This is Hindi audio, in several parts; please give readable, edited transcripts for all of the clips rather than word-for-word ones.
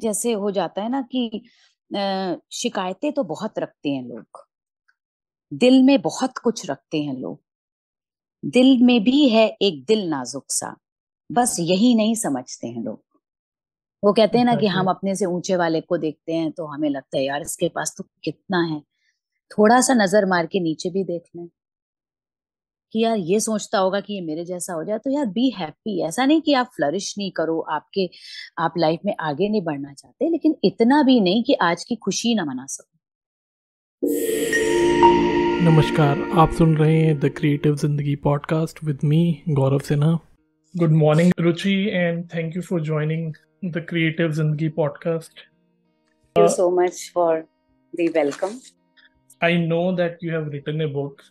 जैसे हो जाता है ना कि शिकायतें तो बहुत रखते हैं लोग, दिल में बहुत कुछ रखते हैं लोग। दिल में भी है एक दिल नाजुक सा, बस यही नहीं समझते हैं लोग। वो कहते हैं ना कि एग्जैक्टली। हम अपने से ऊंचे वाले को देखते हैं तो हमें लगता है यार इसके पास तो कितना है। थोड़ा सा नजर मार के नीचे भी देख लें कि यार ये सोचता होगा कि ये मेरे जैसा हो जाए, तो यार बी हैप्पी। ऐसा नहीं कि आप फ्लरिश नहीं करो, आप लाइफ में आगे नहीं बढ़ना चाहते, लेकिन इतना भी नहीं कि आज की खुशी ना मना सको। नमस्कार, आप सुन रहे हैं the creative Zindagi podcast with me Gaurav Sinha. Good morning Ruchi, and thank you for joining the creative Zindagi podcast. Thank you so much for the welcome. I know that you have written a book,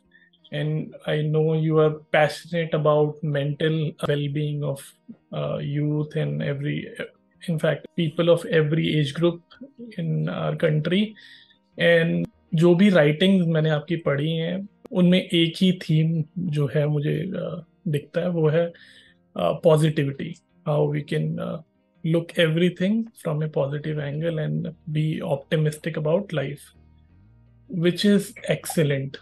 and I know you are passionate about mental well-being of youth and in fact, people of every age group in our country. And जो भी राइटिंग्स मैंने आपकी पढ़ी हैं, उनमें एक ही थीम जो है मुझे दिखता है, वो है positivity. How we can look everything from a positive angle and be optimistic about life, which is excellent.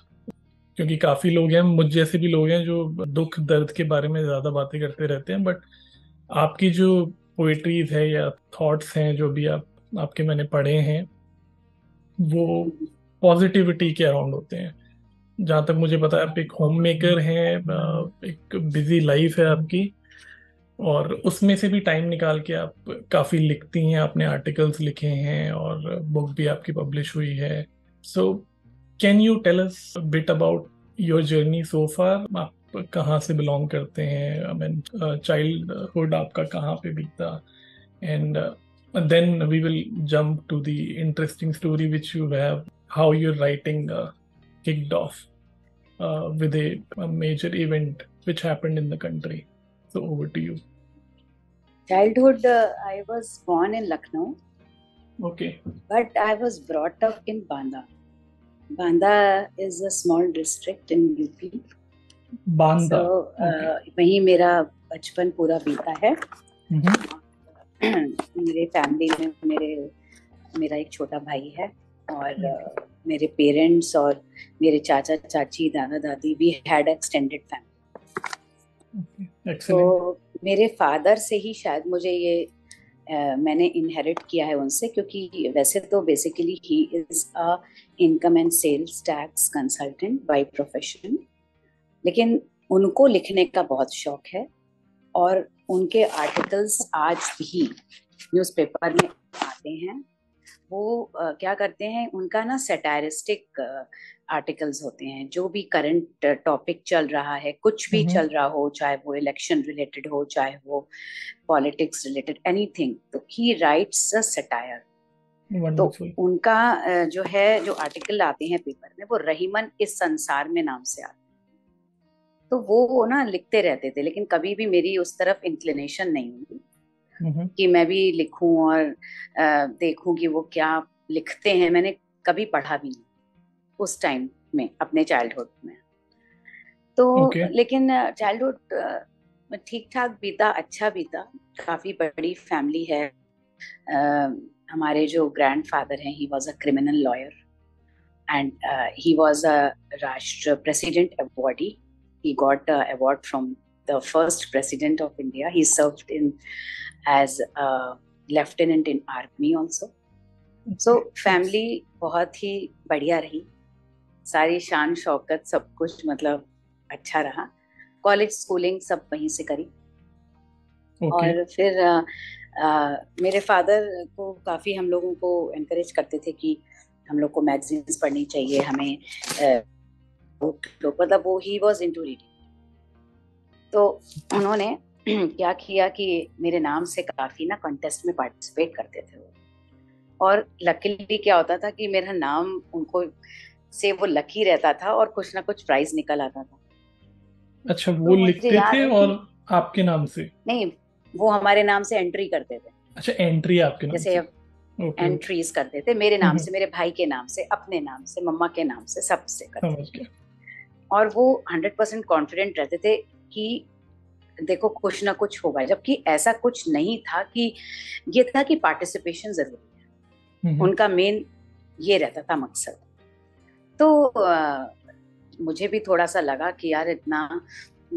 क्योंकि काफी लोग हैं, मुझ जैसे भी लोग हैं, जो दुख दर्द के बारे में ज्यादा बातें करते रहते हैं, बट आपकी जो पोएट्रीज है या थॉट्स हैं जो भी आपके मैंने पढ़े हैं, वो पॉजिटिविटी के अराउंड होते हैं। जहाँ तक मुझे पता है, आप एक होम मेकर हैं, एक बिजी लाइफ है आपकी, और उसमें से भी टाइम निकाल के आप काफी लिखती हैं। आपने आर्टिकल्स लिखे हैं और बुक भी आपकी पब्लिश हुई है। So can you tell us bit about your journey so far? आप कहाँ से बिलोंग करते हैं? आई मीन, चाइल्डहुड आपका कहाँ पे बीता? And then we will jump to the interesting story which you have, how your writing kicked off with a major event which happened in the country. So over to you. Childhood, I was born in Lucknow, Okay. but I was brought up in Banda. Banda is a small district in UP. So Banda. Okay. वहीं मेरा बचपन पूरा बीता है। Mm-hmm. मेरे फैमिली में मेरा एक छोटा भाई है, और Okay. मेरे पेरेंट्स और मेरे चाचा चाची दादा दादी भी had extended family. Okay. Excellent. तो मेरे फादर से ही शायद मुझे ये मैंने इनहेरिट किया है उनसे, क्योंकि वैसे तो basically he is a income and sales tax consultant by profession, लेकिन उनको लिखने का बहुत शौक है, और उनके आर्टिकल्स आज भी न्यूज़पेपर में आते हैं। वो क्या करते हैं, उनका ना सैटारिस्टिक आर्टिकल्स होते हैं। जो भी करंट टॉपिक चल रहा है, कुछ भी Mm-hmm. चल रहा हो, चाहे वो इलेक्शन रिलेटेड हो, चाहे वो पॉलिटिक्स रिलेटेड, एनीथिंग, तो ही राइट्स अ सटायर। तो Wonderful. उनका जो है, जो आर्टिकल आते हैं पेपर में, वो रहीमन इस संसार में नाम से आते हैं। तो वो ना लिखते रहते थे, लेकिन कभी भी मेरी उस तरफ इंक्लिनेशन नहीं हुई Mm-hmm. कि मैं भी लिखूं और देखूं कि वो क्या लिखते हैं। मैंने कभी पढ़ा भी नहीं उस टाइम में, अपने चाइल्डहुड में। तो Okay. लेकिन चाइल्डहुड ठीक ठाक बीता, अच्छा बीता। काफी बड़ी फैमिली है। हमारे जो ग्रैंडफादर हैं, he was a criminal lawyer, and he was a राष्ट्र president awardee. he got the award from the first president of India. He served in as a lieutenant in army also. So Yes. family बहुत ही बढ़िया रही, सारी शान शौकत सब कुछ, मतलब अच्छा रहा। कॉलेज स्कूलिंग सब वहीं से करी। Okay. और फिर मेरे फादर को काफ़ी हम लोगों को एनकरेज करते थे कि हम लोग को मैगजीन्स पढ़नी चाहिए, हमें मतलब वो ही वॉज इनटू रीडिंग। तो उन्होंने क्या किया कि मेरे नाम से काफ़ी ना कॉन्टेस्ट में पार्टिसिपेट करते थे वो। और लकीली क्या होता था कि मेरा नाम उनको से वो लकी रहता था, और कुछ ना कुछ प्राइज निकल आता था। अच्छा, वो तो मुझे लिखते याद थे है और कि आपके नाम से? नहीं, वो हमारे नाम से एंट्री करते थे। अच्छा, एंट्री आपके नाम जैसे से। अब ओके, ओके। एंट्रीज करते थे मेरे नाम हम्म। से, मेरे भाई के नाम से, अपने नाम से, मम्मा के नाम से, सबसे करते समझ थे। गया। और वो 100% कॉन्फिडेंट रहते थे कि देखो कुछ ना कुछ होगा, जबकि ऐसा कुछ नहीं था। कि ये था कि पार्टिसिपेशन जरूरी है, उनका मेन ये रहता था मकसद। तो मुझे भी थोड़ा सा लगा कि यार इतना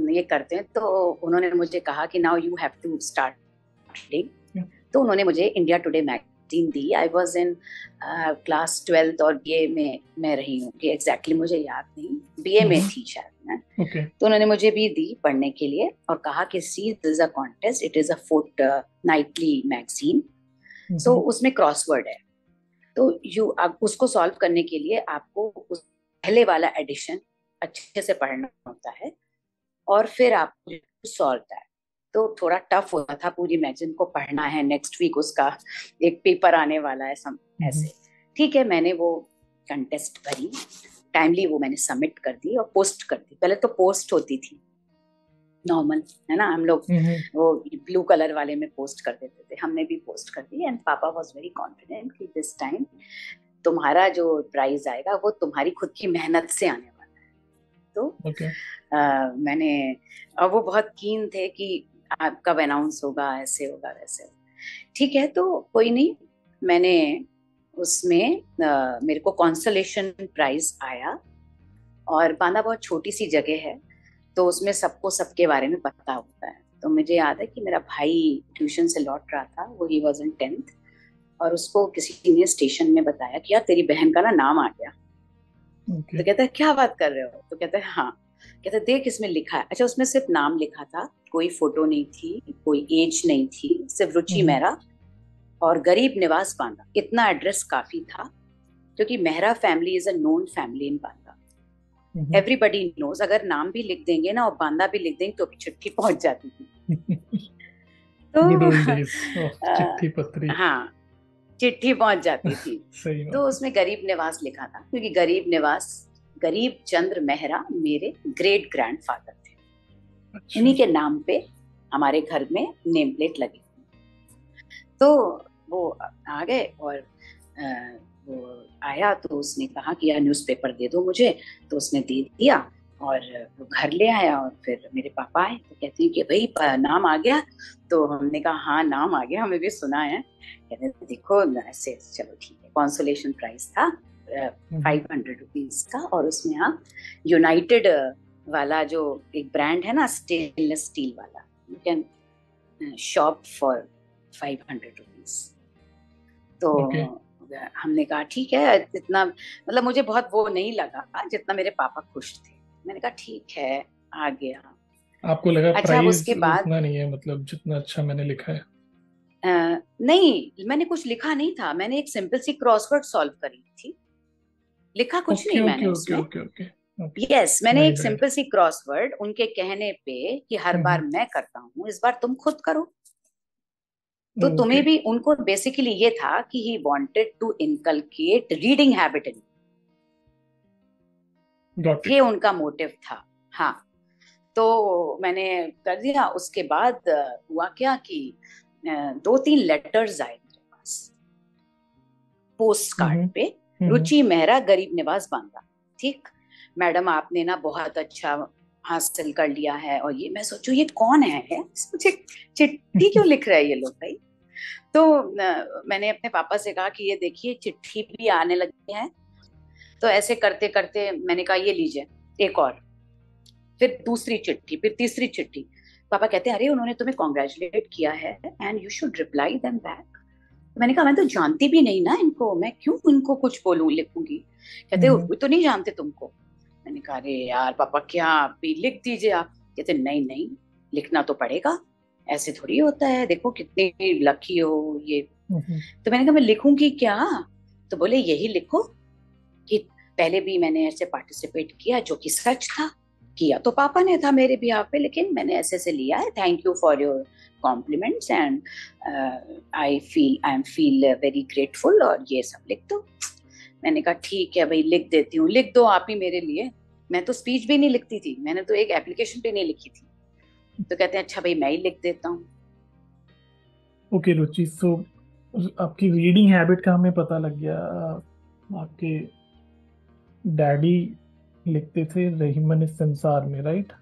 ये करते हैं, तो उन्होंने मुझे कहा कि now you have to start reading. तो उन्होंने मुझे इंडिया टुडे मैगजीन दी। I was in class 12th और बीए में मैं रही हूँ, कि एग्जैक्टली मुझे याद नहीं, बीए में थी शायद मैं। तो उन्होंने मुझे भी दी पढ़ने के लिए और कहा कि see this is a contest, it is a fortnightly magazine, so उसमें क्रॉसवर्ड है, तो उसको सॉल्व करने के लिए आपको उस पहले वाला एडिशन अच्छे से पढ़ना होता है और फिर आपको सॉल्व दैट। तो थोड़ा टफ होता था, पूरी मैगजीन को पढ़ना है, नेक्स्ट वीक उसका एक पेपर आने वाला है ऐसे। ठीक है, मैंने वो कंटेस्ट भरी, टाइमली वो मैंने सबमिट कर दी और पोस्ट कर दी। पहले तो पोस्ट होती थी नॉर्मल, है ना, हम लोग वो ब्लू कलर वाले में पोस्ट कर देते थे, हमने भी पोस्ट कर दी। एंड पापा वाज वेरी कॉन्फिडेंट कि दिस टाइम तुम्हारा जो प्राइज आएगा वो तुम्हारी खुद की मेहनत से आने वाला है। तो मैंने, और वो बहुत कीन थे कि आप कब अनाउंस होगा, ऐसे होगा वैसे होगा। ठीक है, तो कोई नहीं, मैंने उसमें मेरे को कॉन्सोलेशन प्राइज आया। और बांदा बहुत छोटी सी जगह है, तो उसमें सबको सबके बारे में पता होता है। तो मुझे याद है कि मेरा भाई ट्यूशन से लौट रहा था, वो ही वाज इन 10th, और उसको किसी ने स्टेशन में बताया कि यार तेरी बहन का ना नाम आ गया। तो कहता है क्या बात कर रहे हो? तो कहता है हाँ। कहता है देख इसमें लिखा है। अच्छा, उसमें सिर्फ नाम लिखा था, कोई फोटो नहीं थी, कोई एज नहीं थी, सिर्फ रुचि मेहरा और गरीब निवास बांदा, इतना एड्रेस काफी था। क्योंकि Mehra family is a known family in Banda, everybody knows. अगर नाम भी लिख देंगे ना और बांदा भी लिख देंगे तो भी चिट्ठी पहुंच जाती थी। तो चिट्ठी पत्री, हाँ, चिट्ठी पहुंच जाती थी। तो उसमें गरीब निवास लिखा था, क्योंकि गरीब निवास, गरीब चंद्र मेहरा मेरे ग्रेट ग्रैंडफादर थे। अच्छा। इन्हीं के नाम पे हमारे घर में नेम प्लेट लगी। तो वो आ गए और वो आया, तो उसने कहा कि यार न्यूज़पेपर दे दो मुझे। तो उसने दे दिया और वो घर ले आया। और फिर मेरे पापा आए तो कहते हैं कि भाई नाम आ गया। तो हमने कहा हाँ नाम आ गया, हमें भी सुना है। कहते देखो ऐसे, चलो ठीक है। कॉन्सोलेशन प्राइज था 500 रुपीज का, और उसमें आप यूनाइटेड वाला जो एक ब्रांड है ना, स्टेनलेस स्टील वाला, you can shop for 500 rupees. तो हमने कहा ठीक है, इतना मतलब मुझे बहुत वो नहीं लगा जितना मेरे पापा खुश थे। मैंने कहा ठीक है, आ गया। आपको लगा अच्छा, प्राइस उसके बाद उतना नहीं है, मतलब जितना अच्छा मैंने लिखा है? नहीं, मैंने कुछ लिखा नहीं था, मैंने एक सिंपल सी क्रॉसवर्ड सॉल्व करी थी, लिखा कुछ नहीं मैंने उसमें। यस, मैंने एक सिंपल सी क्रॉसवर्ड उनके कहने पे कि हर बार मैं करता हूँ, इस बार तुम खुद करो। तो तुम्हें भी, उनको बेसिकली ये था कि he wanted to inculcate reading habit in, ये उनका मोटिव था। हाँ, तो मैंने कर दिया। उसके बाद हुआ क्या कि 2-3 लेटर्स आए मेरे पास पोस्ट कार्ड पे, रुचि मेहरा गरीब निवास बांदा। ठीक, मैडम आपने ना बहुत अच्छा हासिल कर लिया है। और ये मैं सोचू ये कौन है, मुझे चिट्ठी क्यों लिख रहे हैं ये लोग भाई। तो मैंने अपने पापा से कहा कि ये देखिए चिट्ठी भी आने लगी है। तो ऐसे करते करते मैंने कहा ये लीजिए एक और, फिर दूसरी चिट्ठी, फिर तीसरी चिट्ठी। पापा कहते हैं अरे उन्होंने तुम्हें कॉन्ग्रेचुलेट किया है and you should reply them back. मैंने कहा मैं तो जानती भी नहीं ना इनको, मैं क्यों इनको कुछ बोलूं, लिखूंगी। कहते वो तो नहीं जानते तुमको। मैंने कहा अरे यार पापा क्या आप भी लिख दीजिए आप। कहते नहीं नहीं, लिखना तो पड़ेगा, ऐसे थोड़ी होता है, देखो कितनी लकी हो ये। तो मैंने कहा मैं लिखूंगी क्या? तो बोले यही लिखो कि पहले भी मैंने ऐसे पार्टिसिपेट किया, जो कि सच था। किया तो पापा ने था मेरे भी यहाँ पे, लेकिन मैंने ऐसे से लिया है। Thank you for your compliments and I am feel very grateful, और ये सब लिख दो। मैंने कहा ठीक है भाई लिख देती हूँ, लिख दो आप ही मेरे लिए। मैं तो स्पीच भी नहीं लिखती थी, मैंने तो एक एप्लीकेशन भी नहीं लिखी थी। तो कहते हैं अच्छा भाई मैं ही लिख देता हूँ। ओके रुचि, सो आपकी रीडिंग हैबिट का हमें पता लग गया। आपके डैडी लिखते थे रहीमन इस संसार में, राइट?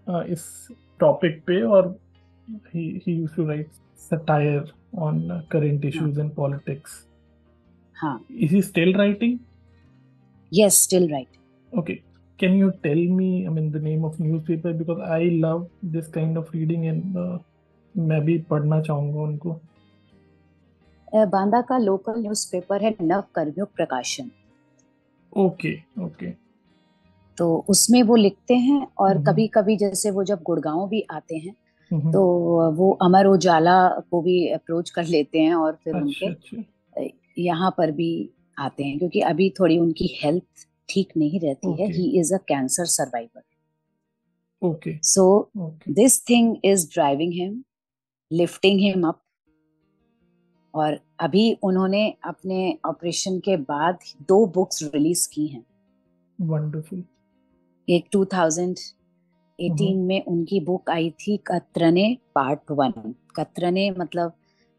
इस टॉपिक पे, और he used to write satire on current हाँ issues and politics. हाँ. Is he still writing? Yes, still right. Okay. Can you tell me, I mean, the name of newspaper, because I love this kind of reading and मैं भी पढ़ना चाहूंगा उनको. बांदा का लोकल न्यूज़पेपर है नव कर्मयुग प्रकाशन. Okay okay. तो उसमें वो लिखते हैं, और कभी कभी जैसे वो जब गुड़गांव भी आते हैं तो वो अमर उजाला को भी अप्रोच कर लेते हैं, और फिर उनके यहाँ पर भी आते हैं, क्योंकि अभी थोड़ी उनकी हेल्थ ठीक नहीं रहती है. ही is a cancer survivor. Okay. So this thing is driving him, lifting him up. और अभी उन्होंने अपने ऑपरेशन के बाद 2 बुक्स रिलीज की हैं. वंडरफुल. एक 2018 में उनकी बुक आई थी कतरने पार्ट 1. कतरने मतलब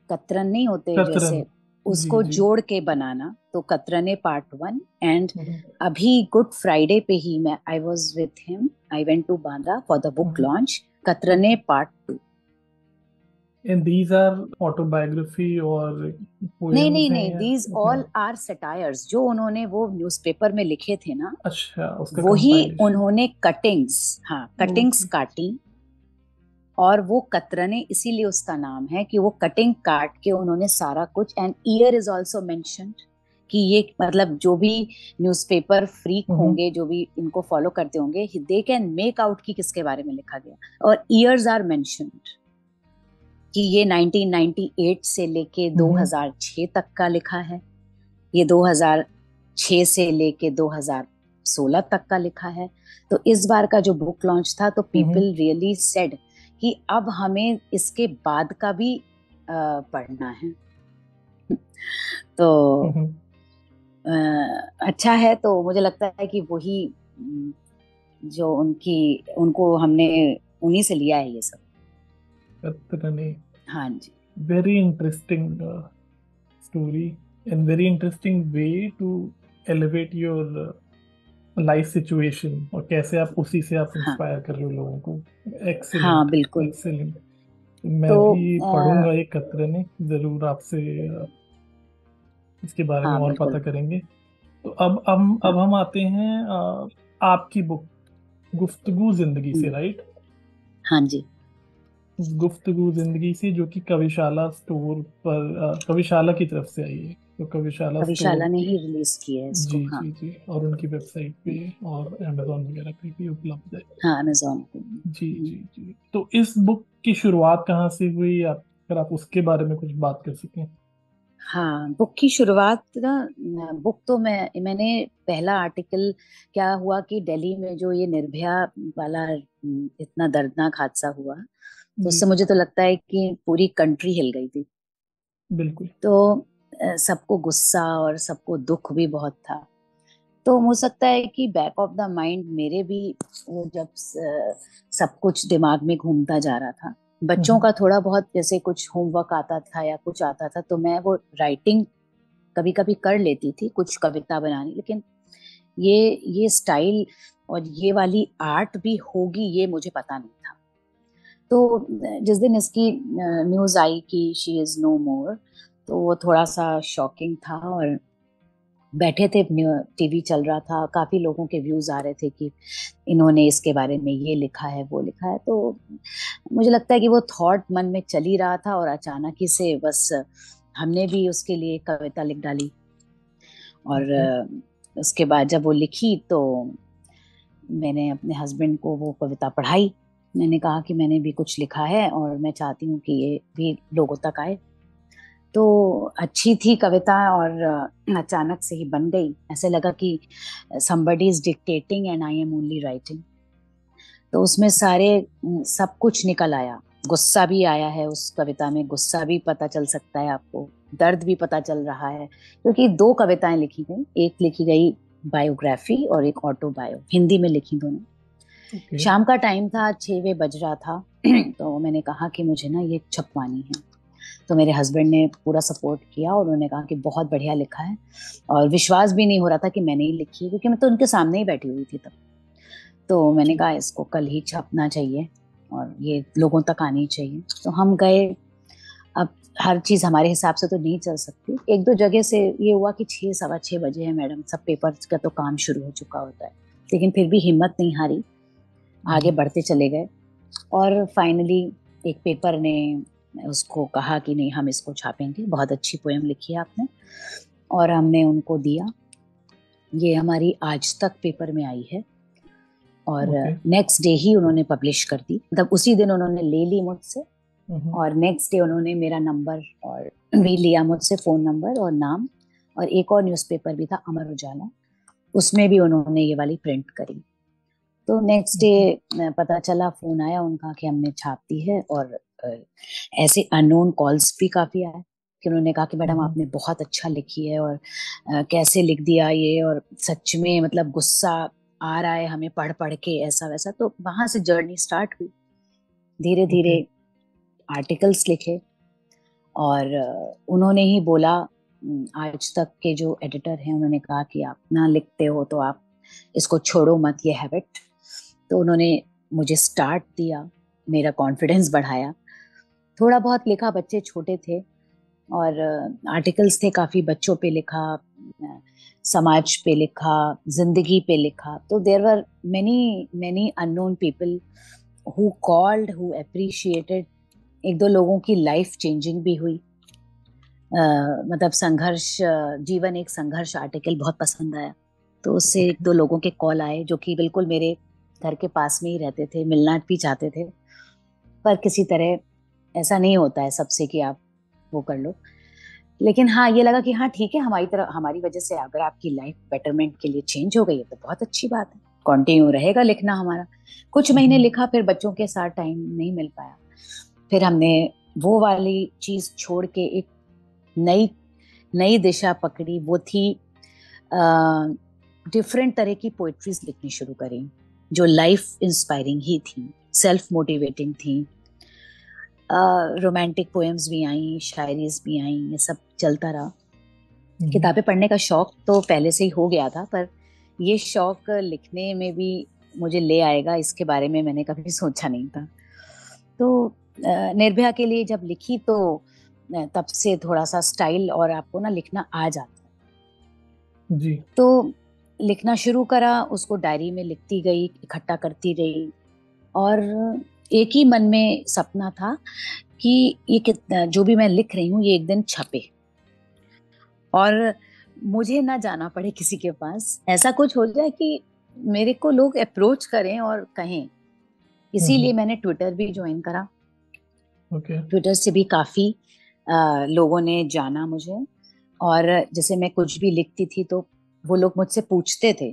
कतरन नहीं होते जैसे उसको जोड़ के बनाना, तो कतरने पार्ट 1. एंड अभी गुड फ्राइडे पे ही मैं I was with him, I went to Bandra for the book launch, Katrane part 2. And these are autobiography or poems? नहीं, these all are satires जो उन्होंने वो न्यूज़पेपर में लिखे थे ना. अच्छा, उसका वही उन्होंने कटिंग्स, हाँ कटिंग्स काटी, और वो कतरने इसीलिए उसका नाम है कि वो कटिंग काट के उन्होंने सारा कुछ. And year is also mentioned कि ये मतलब जो भी न्यूज़पेपर फ्रीक होंगे, जो भी इनको फॉलो करते होंगे, दे कैन मेक आउट कि किसके बारे में लिखा गया. और ईयर्स आर मेंशन्ड कि ये 1998 से लेके 2006 तक का लिखा है, ये 2006 से लेके 2016 तक का लिखा है. तो इस बार का जो बुक लॉन्च था तो पीपल रियली सेड कि अब हमें इसके बाद का भी पढ़ना है. तो अच्छा है. तो मुझे लगता है कि वही जो उनको हमने उन्हीं से लिया है ये सब. हाँ जी. Very interesting story and very interesting way to elevate your life situation, और कैसे आप उसी से आप इंस्पायर कर रहे हो लोगों को. एक्सीलेंट. हाँ बिल्कुल. एक्सीलेंट. मैं भी पढ़ूंगा ये कतरने जरूर. आपसे इसके बारे में और पता करेंगे. तो अब हम आते हैं आपकी बुक गुफ्तगू जिंदगी से, राइट? हाँ जी. गुफ्तगू जिंदगी से, जो कि कविशाला स्टोर पर कविशाला की तरफ से आई है. तो कविशाला ने ही रिलीज की है इसको. जी जी जी. और उनकी वेबसाइट पे और अमेज़न वगैरह पे भी उपलब्ध है. हाँ, अमेज़न पे. जी जी जी. तो इस बुक की शुरुआत कहाँ से हुई, अगर आप उसके बारे में कुछ बात कर सकें. हाँ, बुक की शुरुआत ना, बुक तो मैंने पहला आर्टिकल क्या हुआ कि दिल्ली में जो ये निर्भया वाला इतना दर्दनाक हादसा हुआ, तो उससे मुझे तो लगता है कि पूरी कंट्री हिल गई थी. बिल्कुल. तो सबको गुस्सा और सबको दुख भी बहुत था. तो हो सकता है कि बैक ऑफ द माइंड मेरे भी वो जब सब कुछ दिमाग में घूमता जा रहा था, बच्चों का थोड़ा बहुत जैसे कुछ होमवर्क आता था या कुछ आता था, तो मैं वो राइटिंग कभी कभी कर लेती थी, कुछ कविता बनानी. लेकिन ये स्टाइल और ये वाली आर्ट भी होगी ये मुझे पता नहीं था. तो जिस दिन इसकी न्यूज़ आई कि शी इज़ नो मोर, तो वो थोड़ा सा शॉकिंग था. और बैठे थे, टीवी चल रहा था, काफ़ी लोगों के व्यूज़ आ रहे थे कि इन्होंने इसके बारे में ये लिखा है वो लिखा है. तो मुझे लगता है कि वो थॉट मन में चल ही रहा था, और अचानक ही से बस हमने भी उसके लिए कविता लिख डाली. और उसके बाद जब वो लिखी तो मैंने अपने हस्बैंड को वो कविता पढ़ाई. मैंने कहा कि मैंने भी कुछ लिखा है और मैं चाहती हूँ कि ये भी लोगों तक आए. तो अच्छी थी कविता, और अचानक से ही बन गई. ऐसे लगा कि somebody is dictating and I am only writing. तो उसमें सब कुछ निकल आया. गुस्सा भी आया है उस कविता में, गुस्सा भी पता चल सकता है आपको, दर्द भी पता चल रहा है, क्योंकि 2 कविताएं लिखी गई. एक लिखी गई बायोग्राफी और एक ऑटोबायो, हिंदी में लिखी दोनों. शाम का टाइम था, 6 बज रहा था. तो मैंने कहा कि मुझे ना ये छपवानी है. तो मेरे हस्बैंड ने पूरा सपोर्ट किया और उन्होंने कहा कि बहुत बढ़िया लिखा है. और विश्वास भी नहीं हो रहा था कि मैंने ही लिखी है, क्योंकि मैं तो उनके सामने ही बैठी हुई थी तब. तो मैंने कहा इसको कल ही छपना चाहिए और ये लोगों तक आनी चाहिए। तो हम गए। अब हर चीज हमारे हिसाब से तो नहीं चल सकती। एक दो जगह से ये हुआ कि 6 सवा 6 बजे है मैडम, सब पेपर्स का तो काम शुरू हो चुका होता है, लेकिन फिर भी हिम्मत नहीं हारी, आगे बढ़ते चले गए। और फाइनली एक पेपर ने उसको कहा कि नहीं, हम इसको छापेंगे, बहुत अच्छी पोएम लिखी है आपने, और हमने उनको दिया। ये हमारी आज तक पेपर में आई है और नेक्स्ट डे ही उन्होंने पब्लिश कर दी, मतलब उसी दिन उन्होंने ले ली मुझसे और नेक्स्ट डे उन्होंने मेरा नंबर और भी लिया मुझसे, फोन नंबर और नाम। और एक और न्यूज़पेपर भी था अमर उजाला, उसमें भी उन्होंने ये वाली प्रिंट करी। तो नेक्स्ट डे पता चला, फोन आया उनका कि हमने छाप दी है। और ऐसे अननोन कॉल्स भी काफी आए कि उन्होंने कहा कि मैडम आपने बहुत अच्छा लिखी है और कैसे लिख दिया ये, और सच में मतलब गुस्सा आ रहा है हमें पढ़ पढ़ के, ऐसा वैसा। तो वहां से जर्नी स्टार्ट हुई, धीरे धीरे आर्टिकल्स लिखे। और उन्होंने ही बोला, आज तक के जो एडिटर हैं उन्होंने कहा कि आप ना लिखते हो तो आप इसको छोड़ो मत, ये हैबिट। तो उन्होंने मुझे स्टार्ट दिया, मेरा कॉन्फिडेंस बढ़ाया, थोड़ा बहुत लिखा, बच्चे छोटे थे और आर्टिकल्स थे काफी, बच्चों पे लिखा, समाज पे लिखा, जिंदगी पे लिखा। तो there were many many unknown people who called, who appreciated. एक दो लोगों की लाइफ चेंजिंग भी हुई। मतलब संघर्ष, जीवन एक संघर्ष आर्टिकल बहुत पसंद आया, तो उससे एक दो लोगों के कॉल आए जो कि बिल्कुल मेरे घर के पास में ही रहते थे, मिलना भी चाहते थे, पर किसी तरह ऐसा नहीं होता है सबसे कि आप वो कर लो। लेकिन हाँ, ये लगा कि हाँ ठीक है, हमारी वजह से अगर आपकी लाइफ बेटरमेंट के लिए चेंज हो गई है तो बहुत अच्छी बात है, कंटिन्यू रहेगा लिखना हमारा। कुछ महीने लिखा, फिर बच्चों के साथ टाइम नहीं मिल पाया, फिर हमने वो वाली चीज छोड़ के एक नई दिशा पकड़ी। वो थी डिफरेंट तरह की पोइट्रीज लिखनी शुरू करी जो लाइफ इंस्पायरिंग ही थी, सेल्फ मोटिवेटिंग थी। रोमांटिक पोएम्स भी आई, शायरीज भी आई, ये सब चलता रहा। किताबें पढ़ने का शौक तो पहले से ही हो गया था, पर ये शौक लिखने में भी मुझे ले आएगा, इसके बारे में मैंने कभी सोचा नहीं था। तो निर्भया के लिए जब लिखी तो तब से थोड़ा सा स्टाइल और आपको ना लिखना आ जाता है जी। तो लिखना शुरू करा, उसको डायरी में लिखती गई, इकट्ठा करती रही, और एक ही मन में सपना था कि ये जो भी मैं लिख रही हूँ ये एक दिन छपे और मुझे ना जाना पड़े किसी के पास, ऐसा कुछ हो जाए कि मेरे को लोग अप्रोच करें और कहें। इसीलिए मैंने ट्विटर भी ज्वाइन करा। ट्विटर से भी काफी लोगों ने जाना मुझे, और जैसे मैं कुछ भी लिखती थी तो वो लोग मुझसे पूछते थे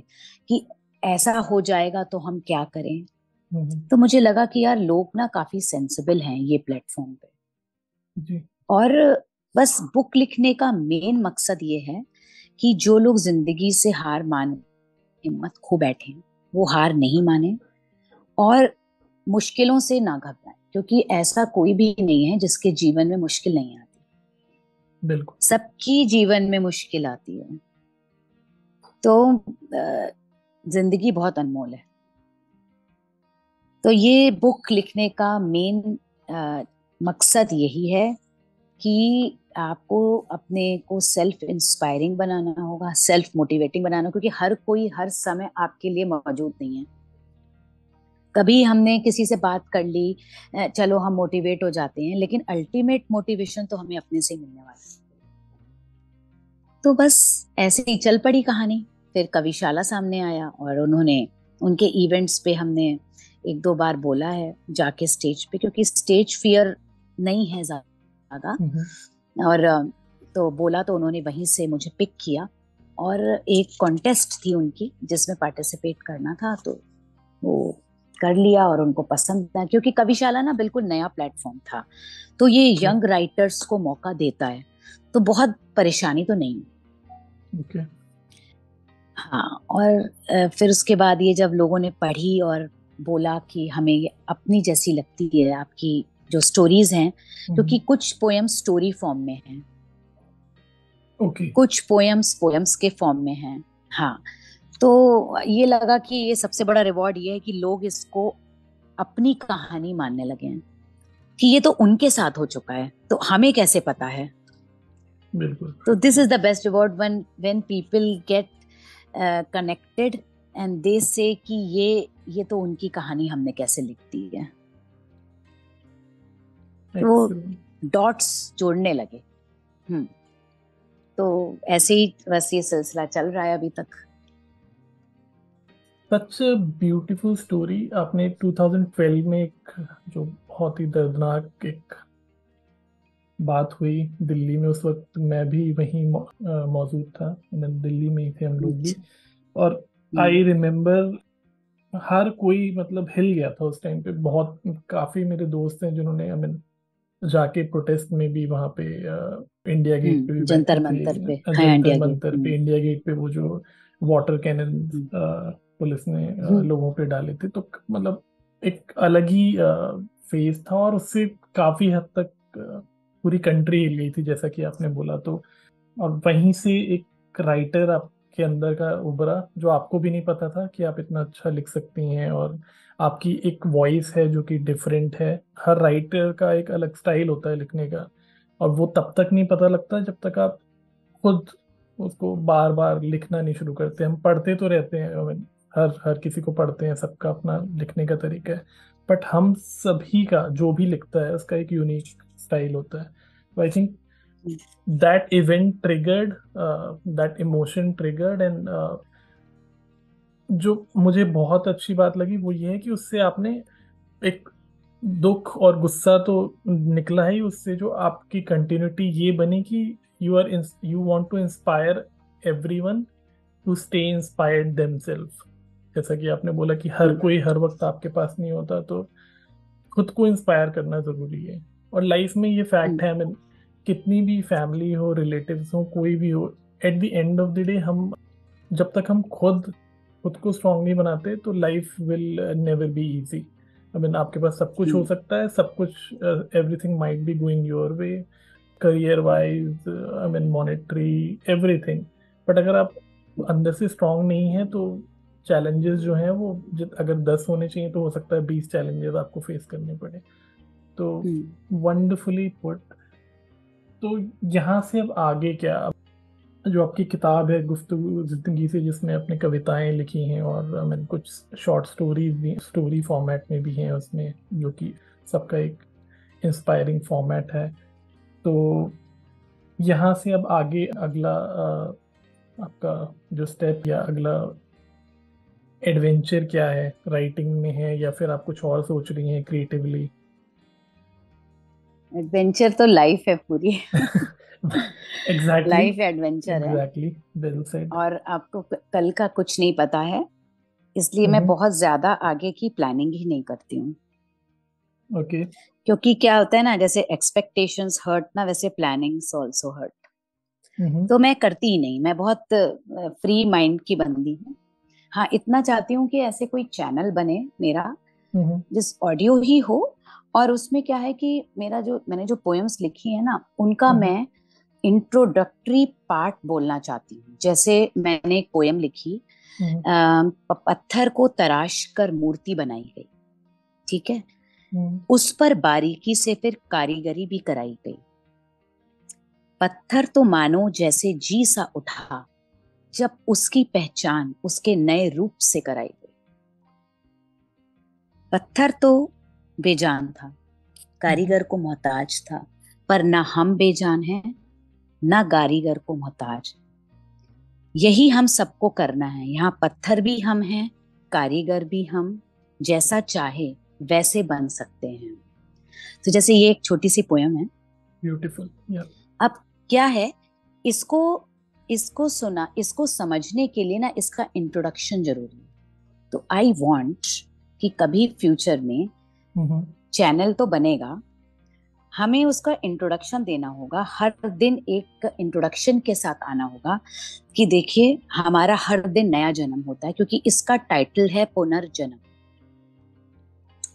कि ऐसा हो जाएगा तो हम क्या करें। तो मुझे लगा कि यार लोग ना काफी सेंसिबल हैं ये प्लेटफॉर्म पे जी। और बस बुक लिखने का मेन मकसद ये है कि जो लोग जिंदगी से हार मान हिम्मत खो बैठे, वो हार नहीं माने और मुश्किलों से ना घबराएं, क्योंकि ऐसा कोई भी नहीं है जिसके जीवन में मुश्किल नहीं आती। बिल्कुल, सबकी जीवन में मुश्किल आती है। तो जिंदगी बहुत अनमोल है। तो ये बुक लिखने का मेन मकसद यही है कि आपको अपने को सेल्फ इंस्पायरिंग बनाना होगा, सेल्फ मोटिवेटिंग बनाना, क्योंकि हर कोई हर समय आपके लिए मौजूद नहीं है। कभी हमने किसी से बात कर ली, चलो हम मोटिवेट हो जाते हैं, लेकिन अल्टीमेट मोटिवेशन तो हमें अपने से मिलने वाला है। तो बस ऐसे ही चल पड़ी कहानी। फिर कविशाला सामने आया और उनके इवेंट्स पे हमने एक दो बार बोला है जाके स्टेज पे, क्योंकि स्टेज फियर नहीं है ज्यादा। और तो बोला, तो उन्होंने वहीं से मुझे पिक किया और एक कॉन्टेस्ट थी उनकी जिसमें पार्टिसिपेट करना था, तो वो कर लिया और उनको पसंद था, क्योंकि कविशाला ना बिल्कुल नया प्लेटफॉर्म था, तो ये यंग राइटर्स को मौका देता है, तो बहुत परेशानी तो नहीं। हाँ, और फिर उसके बाद ये जब लोगों ने पढ़ी और बोला कि हमें ये अपनी जैसी लगती है आपकी जो स्टोरीज हैं, क्योंकि कुछ पोएम स्टोरी फॉर्म में हैं, कुछ पोएम्स के फॉर्म में हैं। हाँ, तो ये लगा कि ये सबसे बड़ा रिवॉर्ड ये है कि लोग इसको अपनी कहानी मानने लगे हैं कि ये तो उनके साथ हो चुका है, तो हमें कैसे पता है। बिल्कुल। तो this is the best reward when people get connected and they से कि ये तो उनकी कहानी हमने कैसे लिख दी है, तो वो डॉट्स जोड़ने लगे। तो ऐसे ही बस ये सिलसिला चल रहा है अभी तक। Such beautiful story. आपने 2012 में एक जो बहुत ही दर्दनाक एक बात हुई दिल्ली में, उस वक्त मैं भी वहीं मौजूद था, दिल्ली में ही थे हम लोग भी। और आई रिमेम्बर हर कोई मतलब हिल गया था उस टाइम पे। बहुत काफी मेरे दोस्त हैं जिन्होंने जाके प्रोटेस्ट में भी वहां पे इंडिया गेट पे भी बैठे जंतर मंतर पे, थे। हाँ, जंतर इंडिया गेट। मंतर पे, इंडिया गेट पे वो जो वाटर कैनन पुलिस ने लोगों पे डाले थे, तो मतलब एक अलग ही फेज था। और उससे काफी हद तक पूरी कंट्री हिल गई थी, जैसा कि आपने बोला। तो और वहीं से एक राइटर आपके अंदर का उभरा, जो आपको भी नहीं पता था कि आप इतना अच्छा लिख सकती हैं। और आपकी एक वॉइस है जो कि डिफरेंट है। हर राइटर का एक अलग स्टाइल होता है लिखने का, और वो तब तक नहीं पता लगता जब तक आप खुद उसको बार बार लिखना नहीं शुरू करते। हम पढ़ते तो रहते हैं, I mean, हर हर किसी को पढ़ते हैं, सबका अपना लिखने का तरीका है। बट हम सभी का जो भी लिखता है उसका एक यूनिक स्टाइल होता है। I think that event triggered that emotion triggered and जो मुझे बहुत अच्छी बात लगी वो ये है कि उससे आपने एक दुख और गुस्सा तो निकला ही उससे, जो आपकी कंटिन्यूटी ये बनी कि you want to inspire everyone to stay inspired themselves. जैसा कि आपने बोला कि हर कोई हर वक्त आपके पास नहीं होता, तो खुद को इंस्पायर करना जरूरी है। और लाइफ में ये फैक्ट है, मैं कितनी भी फैमिली हो, रिलेटिव्स हो, कोई भी हो, at the end of the day हम जब तक हम खुद खुद को स्ट्रांग नहीं बनाते तो life will never be easy. I mean आपके पास सब कुछ हो सकता है, सब कुछ, everything might be going your way, career wise, I mean monetary, everything. But अगर आप अंदर से स्ट्रांग नहीं है तो चैलेंजेस जो हैं वो अगर 10 होने चाहिए तो हो सकता है 20 चैलेंजेस आपको फेस करने पड़े। तो वंडरफुली पुट। तो यहाँ से अब आगे क्या? जो आपकी किताब है गुफ्तगू जिंदगी से, जिसमें आपने कविताएं लिखी हैं और मैंने कुछ शॉर्ट स्टोरीज भी स्टोरी फॉर्मेट में भी हैं उसमें, जो कि सबका एक इंस्पायरिंग फॉर्मेट है। तो यहाँ से अब आगे अगला आपका जो स्टेप या अगला एडवेंचर क्या है? राइटिंग में है या फिर आप कुछ और सोच रही हैं क्रिएटिवली? एडवेंचर तो लाइफ है पूरी। एग्जैक्टली, लाइफ एडवेंचर है। Exactly, well said. और आपको कल का कुछ नहीं पता है, इसलिए मैं बहुत ज्यादा आगे की प्लानिंग ही नहीं करती हूँ। ओके। क्योंकि क्या होता है ना, जैसे एक्सपेक्टेशंस हर्ट ना, वैसे प्लानिंग्स आल्सो हर्ट। तो मैं करती ही नहीं, मैं बहुत फ्री माइंड की बंदी हूँ। हाँ, इतना चाहती हूँ कि ऐसे कोई चैनल बने मेरा, जिस ऑडियो ही हो, और उसमें क्या है कि मैंने जो पोएम्स लिखी है ना, उनका मैं इंट्रोडक्टरी पार्ट बोलना चाहती हूँ। जैसे मैंने एक पोएम लिखी, पत्थर को तराश कर मूर्ति बनाई गई, ठीक है, उस पर बारीकी से फिर कारीगरी भी कराई गई। पत्थर तो मानो जैसे जी सा उठा, जब उसकी पहचान उसके नए रूप से कराई गई। पत्थर तो बेजान था, कारीगर को मोहताज था, पर ना हम बेजान हैं ना कारीगर को मोहताज। यही हम सबको करना है, यहाँ पत्थर भी हम हैं, कारीगर भी हम, जैसा चाहे वैसे बन सकते हैं। तो जैसे ये एक छोटी सी पोयम है, ब्यूटीफुल। अब क्या है, इसको इसको समझने के लिए ना इसका इंट्रोडक्शन जरूरी है। तो आई वांट कि कभी फ्यूचर में चैनल तो बनेगा, हमें उसका इंट्रोडक्शन देना होगा, हर दिन एक इंट्रोडक्शन के साथ आना होगा कि देखिए हमारा हर दिन नया जन्म होता है, क्योंकि इसका टाइटल है पुनर्जन्म।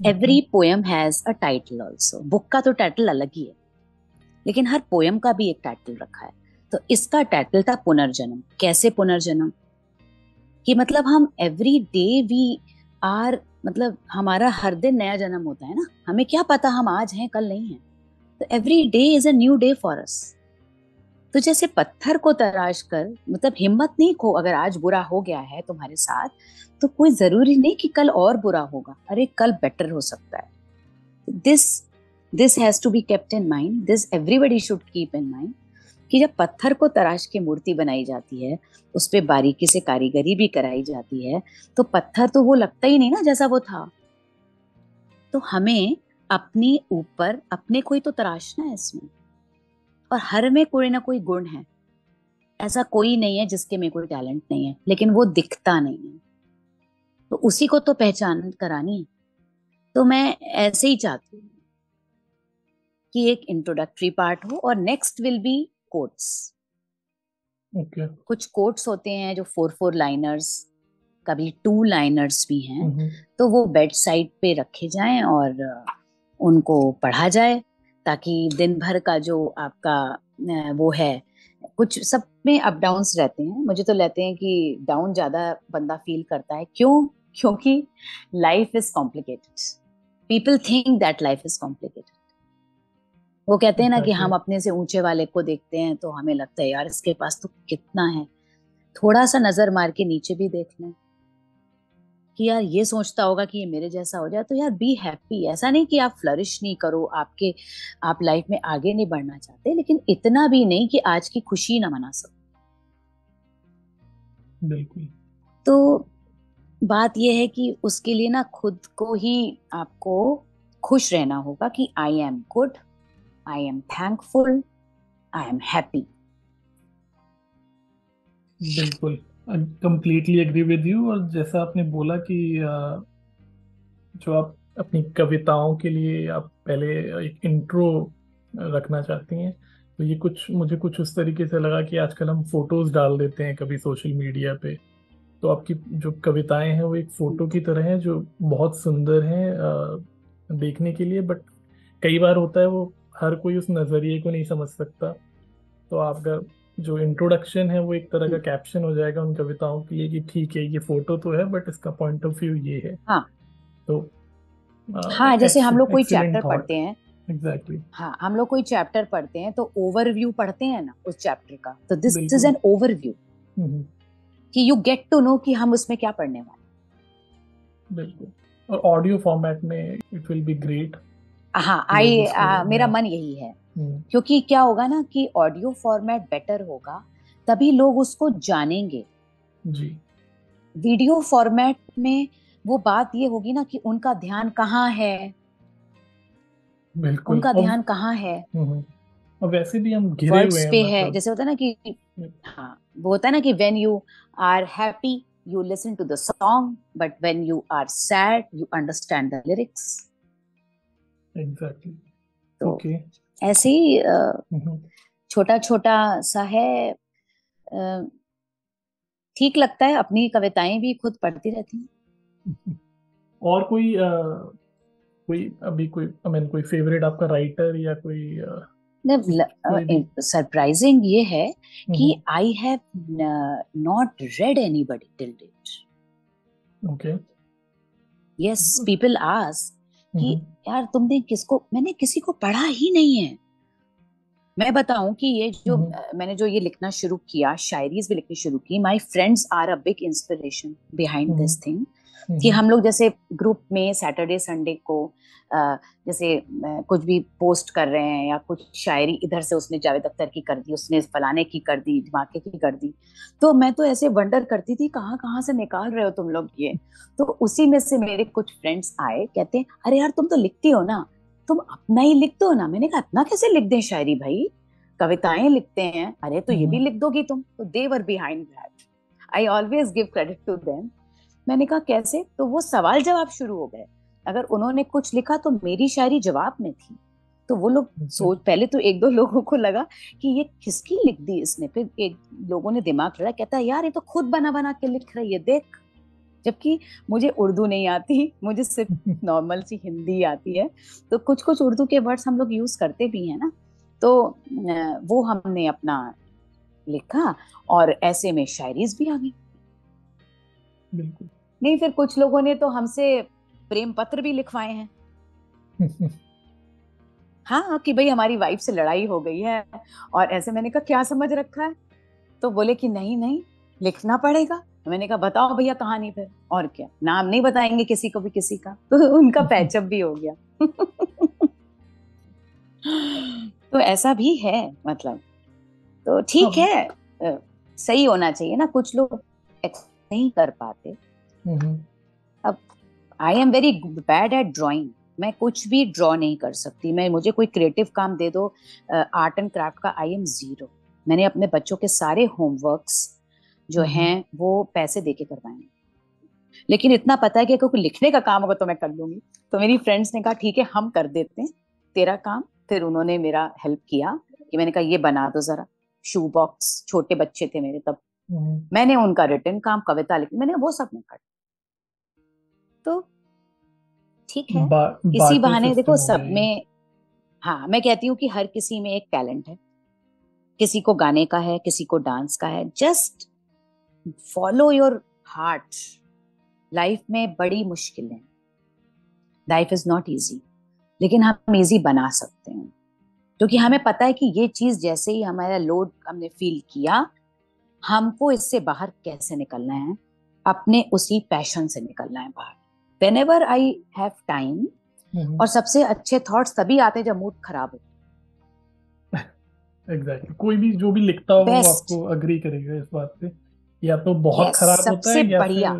Every poem has a title also. Book का तो टाइटल अलग ही है, लेकिन हर पोएम का भी एक टाइटल रखा है। तो इसका टाइटल था पुनर्जन्म। कैसे पुनर्जन्म? कि मतलब हम एवरी डे वी आर, मतलब हमारा हर दिन नया जन्म होता है ना, हमें क्या पता हम आज हैं कल नहीं है, तो every day is a new day for us. तो जैसे पत्थर को तराश कर, मतलब हिम्मत नहीं खो, अगर आज बुरा हो गया है तुम्हारे साथ तो कोई जरूरी नहीं कि कल और बुरा होगा, अरे कल बेटर हो सकता है। This this has to be kept in mind, this everybody should keep in mind, कि जब पत्थर को तराश के मूर्ति बनाई जाती है, उस पे बारीकी से कारीगरी भी कराई जाती है, तो पत्थर तो वो लगता ही नहीं ना जैसा वो था। तो हमें अपने ऊपर अपने को ही तो तराशना है इसमें, और हर में कोई ना कोई गुण है, ऐसा कोई नहीं है जिसके में कोई टैलेंट नहीं है, लेकिन वो दिखता नहीं है, तो उसी को तो पहचान करानी है। तो मैं ऐसे ही चाहती हूँ कि एक इंट्रोडक्टरी पार्ट हो और next will be quotes. Okay. कुछ कोट्स होते हैं जो 4 लाइनर्स, कभी 2 लाइनर्स भी हैं, तो वो बेड साइड पे रखे जाएं और उनको पढ़ा जाए, ताकि दिन भर का जो आपका वो है, कुछ सब में अप डाउन्स रहते हैं, मुझे तो लगते हैं कि डाउन ज्यादा बंदा फील करता है। क्यों? क्योंकि life is complicated, people think that life is complicated. वो कहते हैं ना कि हम अपने से ऊंचे वाले को देखते हैं तो हमें लगता है यार इसके पास तो कितना है, थोड़ा सा नजर मार के नीचे भी देख लें कि यार ये सोचता होगा कि ये मेरे जैसा हो जाए, तो यार बी हैप्पी। ऐसा नहीं कि आप फ्लरिश नहीं करो, आप लाइफ में आगे नहीं बढ़ना चाहते, लेकिन इतना भी नहीं कि आज की खुशी ना मना सको। बिल्कुल। तो बात यह है कि उसके लिए ना खुद को ही आपको खुश रहना होगा कि I am good, I am thankful, I am happy. बिल्कुल, कंप्लीटली एग्री विद यू। और जैसा आपने बोला कि जो आप अपनी कविताओं के लिए आप पहले एक इंट्रो रखना चाहती हैं, तो ये मुझे कुछ उस तरीके से लगा कि आजकल हम फोटोज डाल देते हैं कभी सोशल मीडिया पे, तो आपकी जो कविताएं हैं वो एक फोटो की तरह हैं जो बहुत सुंदर हैं देखने के लिए, बट कई बार होता है वो हर कोई उस नज़रिए को नहीं समझ सकता। तो आपका जो इंट्रोडक्शन है वो एक तरह का कैप्शन हो जाएगा उन कविताओं के लिए कि ठीक है ये फोटो तो है बट इसका पॉइंट ऑफ व्यू ये है। हाँ तो हाँ, जैसे हम लोग कोई एक्सीलेंट चैप्टर थॉट। पढ़ते हैं, एग्जैक्टली। हाँ हम लोग कोई चैप्टर पढ़ते हैं तो ओवरव्यू पढ़ते हैं ना उस चैप्टर का, तो दिस इज बिल्कुल। एन ओवरव्यू, कि यू गेट टू नो कि हम उसमें क्या पढ़ने वाले। बिल्कुल। और ऑडियो फॉर्मेट में इट विल बी ग्रेट। हाँ लोग उसको मेरा या मन यही है, क्योंकि क्या होगा ना कि ऑडियो फॉर्मेट बेटर होगा, तभी लोग उसको जानेंगे। जी वीडियो फॉर्मेट में वो बात ये होगी ना कि उनका ध्यान कहाँ है, बिल्कुल। उनका और ध्यान कहाँ है, और वैसे भी हम घिरे हुए वर्ड्स हैं पे है। मतलब। जैसे होता है ना कि, हाँ वो होता है ना कि when you are happy you listen to the song, but when you are sad you understand the lyrics. Exactly. तो ओके। ऐसे ही छोटा छोटा सा है, ठीक लगता है, अपनी कविताएं भी खुद पढ़ती रहती हूँ। और कोई अभी कोई आई मीन कोई फेवरेट आपका राइटर या कोई भी? सरप्राइजिंग ये है कि I have not read anybody till date. Okay. Yes, people ask कि यार तुमने किसको, मैंने किसी को पढ़ा ही नहीं है। मैं बताऊं कि ये जो मैंने जो ये लिखना शुरू किया, शायरीज भी लिखनी शुरू की, my friends are a big inspiration behind this thing. कि हम लोग जैसे ग्रुप में सैटरडे संडे को जैसे कुछ भी पोस्ट कर रहे हैं, या कुछ शायरी इधर से उसने जावेद अख्तर की कर दी, उसने फलाने की कर दी, धमाके की कर दी, तो मैं तो ऐसे वंडर करती थी कहाँ कहाँ से निकाल रहे हो तुम लोग ये। तो उसी में से मेरे कुछ फ्रेंड्स आए, कहते हैं अरे यार तुम तो लिखती हो ना, तुम अपना ही लिख दो ना। मैंने कहा अपना कैसे लिख दें शायरी भाई, कविताएं लिखते हैं, अरे तो ये भी लिख दोगी तुम। तो they were behind that, I always give credit to them. मैंने कहा कैसे, तो वो सवाल जवाब शुरू हो गए। अगर उन्होंने कुछ लिखा तो मेरी शायरी जवाब में थी। तो वो लोग सोच, पहले तो 1-2 लोगों को लगा कि ये किसकी लिख दी इसने, फिर एक लोगों ने दिमाग लड़ा, कहता है यार ये तो खुद बना बना के लिख रही है देख। जबकि मुझे उर्दू नहीं आती, मुझे सिर्फ नॉर्मल सी हिंदी आती है, तो कुछ कुछ उर्दू के वर्ड्स हम लोग यूज करते भी हैं ना, तो वो हमने अपना लिखा और ऐसे में शायरीज भी आ गई। बिल्कुल। नहीं, फिर कुछ लोगों ने तो हमसे प्रेम पत्र भी लिखवाए हैं। हाँ, कि भाई हमारी वाइफ से लड़ाई हो गई है और ऐसे। मैंने कहा क्या समझ रखा है? तो बोले कि नहीं नहीं, लिखना पड़ेगा। तो मैंने कहा बताओ भैया कहानी फिर, और क्या, नाम नहीं बताएंगे किसी को भी किसी का। तो उनका पैचअप भी हो गया। तो ऐसा भी है, मतलब। तो ठीक अब है, सही होना चाहिए ना, कुछ लोग नहीं कर पाते। अब I am very bad at drawing. मैं कुछ भी ड्रॉ नहीं कर सकती। मुझे कोई क्रिएटिव काम दे दो, आर्ट एंड क्राफ्ट का, आई एम जीरो। मैंने अपने बच्चों के सारे होमवर्क्स जो हैं वो पैसे देके करवाए हैं। लेकिन इतना पता है कि अगर कोई लिखने का काम होगा तो मैं कर लूंगी। तो मेरी फ्रेंड्स ने कहा ठीक है हम कर देते हैं तेरा काम। फिर उन्होंने मेरा हेल्प किया कि मैंने कहा ये बना दो जरा, शू बॉक्स। छोटे बच्चे थे मेरे तब। मैंने उनका रिटर्न काम, कविता लिखी, मैंने वो सब नहीं कर। तो ठीक है, इसी बार्टर बहाने सिस्टम देखो हो सब गया ये। में। हाँ, मैं कहती हूँ कि हर किसी में एक टैलेंट है। किसी को गाने का है, किसी को डांस का है। Just follow your heart. Life में बड़ी मुश्किल है, लाइफ इज नॉट इजी, लेकिन हम इजी बना सकते हैं। क्योंकि हमें पता है कि ये चीज जैसे ही हमारा लोड हमने फील किया, हमको इससे बाहर कैसे निकलना है, अपने उसी पैशन से निकलना है बाहर। Whenever I have time। और सबसे अच्छे थॉट्स तभी आते हैं जब मूड खराब हो। एग्जैक्टली, कोई भी जो भी लिखता होगा वो बेस्ट। आपको अग्री करेगा इस बात पे। या तो बहुत यस, खराब होता सबसे है या फिर। बढ़िया।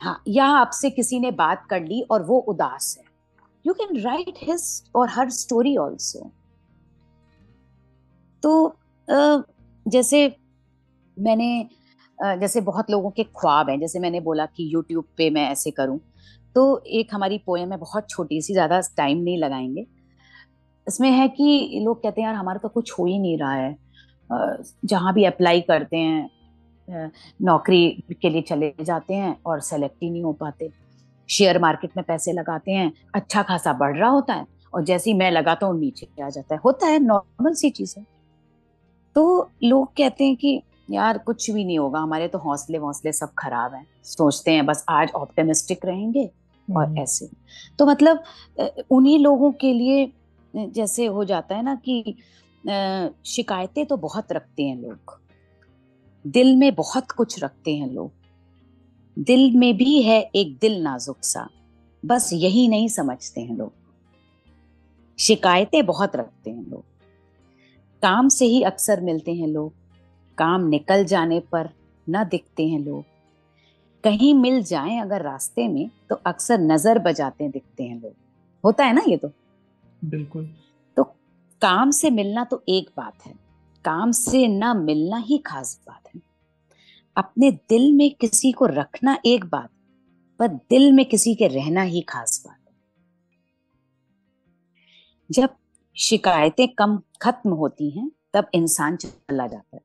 हाँ, या आपसे किसी ने बात कर ली और वो उदास है, यू कैन राइट हिज और हर स्टोरी ऑल्सो। तो जैसे मैंने जैसे बहुत लोगों के ख्वाब हैं, जैसे मैंने बोला कि यूट्यूब पे मैं ऐसे करूं। तो एक हमारी पोएम है, बहुत छोटी सी, ज्यादा टाइम नहीं लगाएंगे। इसमें है कि लोग कहते हैं यार हमारा तो कुछ हो ही नहीं रहा है। जहां भी अप्लाई करते हैं, नौकरी के लिए चले जाते हैं और सेलेक्ट ही नहीं हो पाते। शेयर मार्केट में पैसे लगाते हैं, अच्छा खासा बढ़ रहा होता है, और जैसे ही मैं लगाता हूँ नीचे आ जाता है। होता है, नॉर्मल सी चीज है। तो लोग कहते हैं कि यार कुछ भी नहीं होगा, हमारे तो हौसले वौसले सब खराब हैं, सोचते हैं बस आज ऑप्टिमिस्टिक रहेंगे और ऐसे। तो मतलब उन्हीं लोगों के लिए जैसे हो जाता है ना कि शिकायतें तो बहुत रखते हैं लोग, दिल में बहुत कुछ रखते हैं लोग। दिल में भी है एक दिल नाजुक सा, बस यही नहीं समझते हैं लोग। शिकायतें बहुत रखते हैं लोग, काम से ही अक्सर मिलते हैं लोग, काम निकल जाने पर न दिखते हैं लोग। कहीं मिल जाएं अगर रास्ते में तो अक्सर नजर बजाते दिखते हैं लोग। होता है ना ये तो। बिल्कुल। तो काम से मिलना तो एक बात है, काम से ना मिलना ही खास बात है। अपने दिल में किसी को रखना एक बात, पर दिल में किसी के रहना ही खास बात है। जब शिकायतें कम खत्म होती हैं तब इंसान चला जाता है।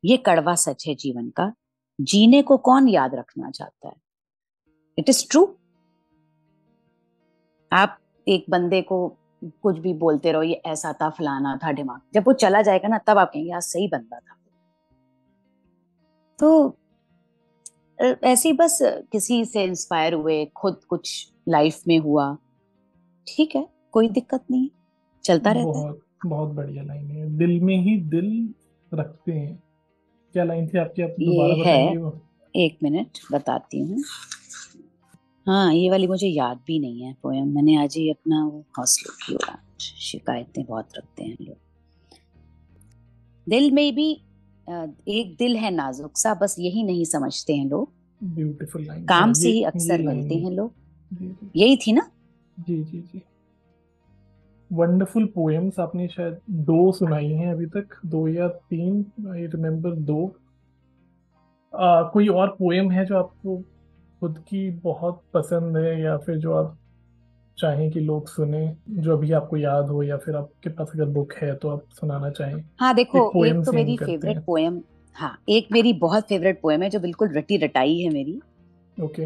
ये कड़वा सच है जीवन का, जीने को कौन याद रखना चाहता है। It is true. आप एक बंदे को कुछ भी बोलते रहो, ये ऐसा था, फलाना था, दिमाग, जब वो चला जाएगा ना तब आप कहेंगे यार सही बंदा था। तो ऐसे ही बस किसी से इंस्पायर हुए, खुद कुछ लाइफ में हुआ, ठीक है, कोई दिक्कत नहीं है, चलता रहता है। बहुत बहुत बढ़िया लाइन है, दिल में ही दिल रखते हैं। क्या लाइन थी आपकी, आप ये दोबारा है, बताएंगे वो? एक मिनट बताती हूँ। हाँ, ये वाली मुझे याद भी नहीं है पोयम, मैंने आज ही अपना वो हौसलों की उड़ान। शिकायतें बहुत रखते हैं लोग, दिल में भी एक दिल है नाजुक सा, बस यही नहीं समझते हैं लोग। ब्यूटीफुल लाइन, हाँ काम से ही ये अक्सर लाइन मिलते ही। हैं लोग। जी जी यही थी ना। जी जी जी। वंडरफुल पोएम्स आपने शायद दो सुनाई हैं अभी तक, दो या तीन, आई रिमेम्बर दो। कोई और पोएम है जो आपको खुद की बहुत पसंद है, या फिर जो आप चाहें कि लोग सुने, जो अभी आपको याद हो, या फिर आपके पास अगर बुक है तो आप सुनाना चाहें? हाँ देखो, एक पोएम एक तो से एंड मेरी करते फेवरेट हैं। पोयम। हाँ, एक मेरी बहुत फेवरेट पोयम है जो बिल्कुल रटी रटाई है मेरी। ओके।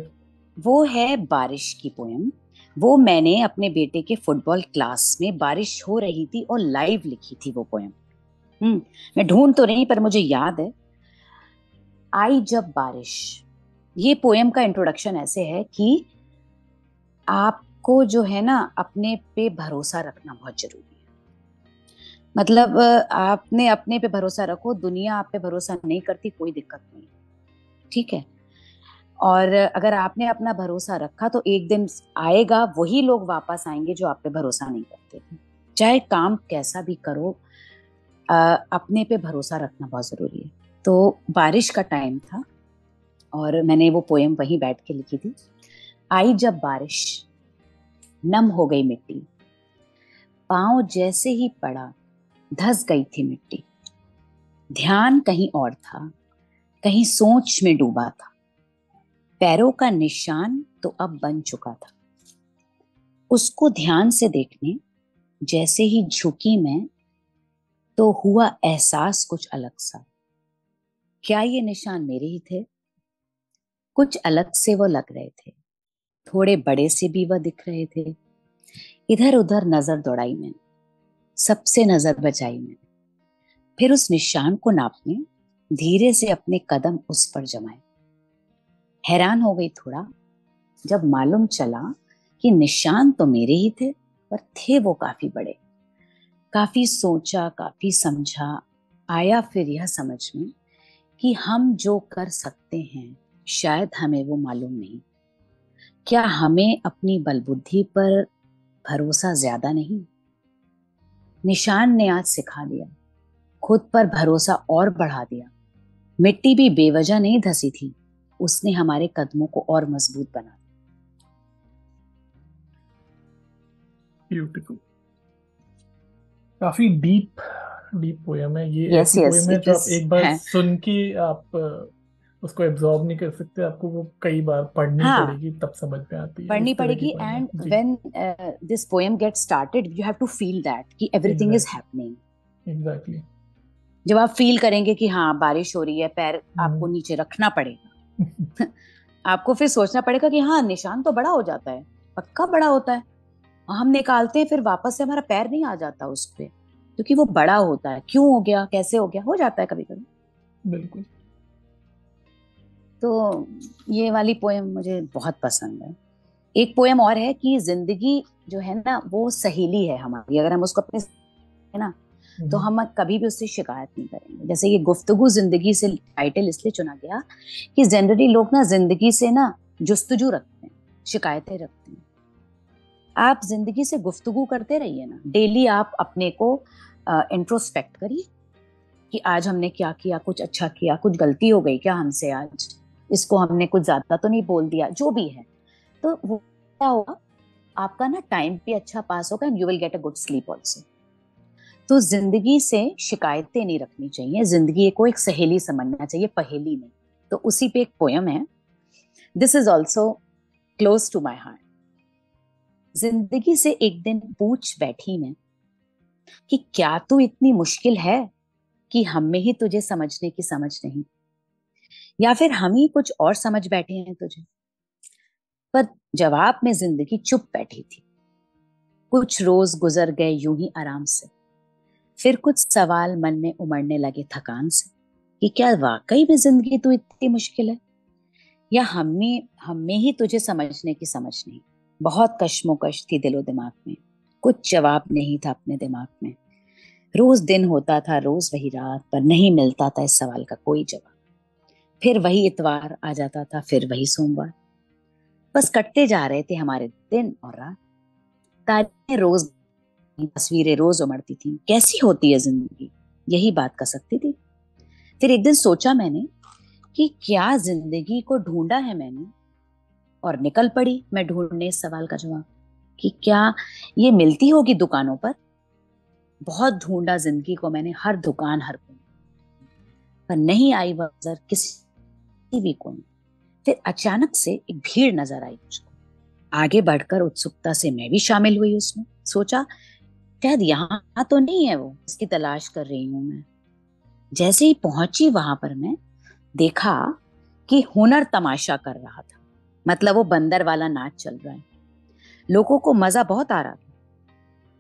वो है बारिश की पोयम। वो मैंने अपने बेटे के फुटबॉल क्लास में, बारिश हो रही थी और लाइव लिखी थी वो पोयम। मैं ढूंढ तो नहीं पर मुझे याद है। आई जब बारिश, ये पोएम का इंट्रोडक्शन ऐसे है कि आपको जो है ना अपने पे भरोसा रखना बहुत जरूरी है। मतलब आपने अपने पे भरोसा रखो, दुनिया आप पे भरोसा नहीं करती, कोई दिक्कत नहीं, ठीक है। और अगर आपने अपना भरोसा रखा तो एक दिन आएगा, वही लोग वापस आएंगे जो आप पे भरोसा नहीं करते थे। चाहे काम कैसा भी करो, अपने पे भरोसा रखना बहुत जरूरी है। तो बारिश का टाइम था और मैंने वो पोएम वहीं बैठ के लिखी थी। आई जब बारिश, नम हो गई मिट्टी, पांव जैसे ही पड़ा धस गई थी मिट्टी। ध्यान कहीं और था, कहीं सोच में डूबा था, पैरों का निशान तो अब बन चुका था। उसको ध्यान से देखने जैसे ही झुकी मैं, तो हुआ एहसास कुछ अलग सा। क्या ये निशान मेरे ही थे? कुछ अलग से वो लग रहे थे, थोड़े बड़े से भी वह दिख रहे थे। इधर उधर नजर दौड़ाई मैंने, सबसे नजर बचाई मैंने, फिर उस निशान को नापने धीरे से अपने कदम उस पर जमाए। हैरान हो गई थोड़ा जब मालूम चला कि निशान तो मेरे ही थे, पर थे वो काफी बड़े। काफी सोचा, काफी समझा, आया फिर यह समझ में कि हम जो कर सकते हैं शायद हमें वो मालूम नहीं। क्या हमें अपनी बलबुद्धि पर भरोसा ज्यादा नहीं? निशान ने आज सिखा दिया, खुद पर भरोसा और बढ़ा दिया। मिट्टी भी बेवजह नहीं धसी थी, उसने हमारे कदमों को और मजबूत बना दिया। ब्यूटीफुल, काफी डीप पोयम है ये। Yes, ऐसी yes, पोयम है it जो is, आप एक बार है। सुन के आप उसको एब्जॉर्ब नहीं कर सकते, आपको वो कई बार पढ़नी हाँ, पड़ेगी तब समझ में आती है। पढ़नी इस तरह की पड़ेगी। पोयम है एंड जी। When this poem get started you have to feel that कि एवरीथिंग इज हैपनिंग। एग्जैक्टली। जब आप फील करेंगे कि हाँ बारिश हो रही है, पैर आपको नीचे रखना पड़ेगा। आपको फिर सोचना पड़ेगा कि हाँ निशान तो बड़ा हो जाता है, पक्का बड़ा होता है। हम निकालते हैं फिर वापस से हमारा पैर नहीं आ जाता उस पे, क्योंकि वो बड़ा होता है। क्यों हो गया, कैसे हो गया, हो जाता है कभी कभी। बिल्कुल। तो ये वाली पोएम मुझे बहुत पसंद है। एक पोएम और है कि जिंदगी जो है ना वो सहेली है हमारी, अगर हम उसको अपने है ना तो हम कभी भी उससे शिकायत नहीं करेंगे। जैसे ये गुफ्तगू जिंदगी से टाइटल इसलिए चुना गया कि जनरली लोग ना जिंदगी से ना जुस्तजू रखते हैं, शिकायतें रखते हैं। आप जिंदगी से गुफ्तगू करते रहिए ना, डेली आप अपने को इंट्रोस्पेक्ट करिए कि आज हमने क्या किया, कुछ अच्छा किया, कुछ गलती हो गई क्या हमसे आज, इसको हमने कुछ ज्यादा तो नहीं बोल दिया, जो भी है। तो वो क्या होगा, आपका ना टाइम भी अच्छा पास होगा and you will get a good sleep also. तो जिंदगी से शिकायतें नहीं रखनी चाहिए, जिंदगी को एक सहेली समझना चाहिए, पहेली नहीं। तो उसी पे एक पोयम है, this is also close to my heart. जिंदगी से एक दिन पूछ बैठी मैं कि क्या तू इतनी मुश्किल है कि हम में ही तुझे समझने की समझ नहीं, या फिर हम ही कुछ और समझ बैठे हैं तुझे। पर जवाब में जिंदगी चुप बैठी थी। कुछ रोज गुजर गए यूं ही आराम से, फिर कुछ सवाल मन में उमड़ने लगे थकान से कि क्या वाकई में जिंदगी तू इतनी मुश्किल है, या हम में ही तुझे समझने की समझ नहीं। बहुत कश्मोकश थी दिलो दिमाग में, कुछ जवाब नहीं था अपने दिमाग में। रोज दिन होता था, रोज वही रात, पर नहीं मिलता था इस सवाल का कोई जवाब। फिर वही इतवार आ जाता था, फिर वही सोमवार, बस कटते जा रहे थे हमारे दिन और रात। तारीखें रोज, तस्वीरें रोज उमड़ती थी, कैसी होती है जिंदगी, यही बात कर सकती थी। फिर एक दिन सोचा मैंने कि क्या जिंदगी को ढूंढा है मैंने, और निकल पड़ी मैं ढूंढने इस सवाल का जवाब कि क्या ये मिलती होगी दुकानों पर। बहुत ढूंढा जिंदगी को मैंने, हर दुकान हर कोने, पर नहीं आई वह नजर किसी भी कोने। फिर अचानक से एक भीड़ नजर आई मुझको, आगे बढ़कर उत्सुकता से मैं भी शामिल हुई उसमें। सोचा शायद यहाँ तो नहीं है वो, इसकी तलाश कर रही हूं मैं। जैसे ही पहुंची वहां पर मैं देखा कि हुनर तमाशा कर रहा था, मतलब वो बंदर वाला नाच चल रहा है, लोगों को मजा बहुत आ रहा था।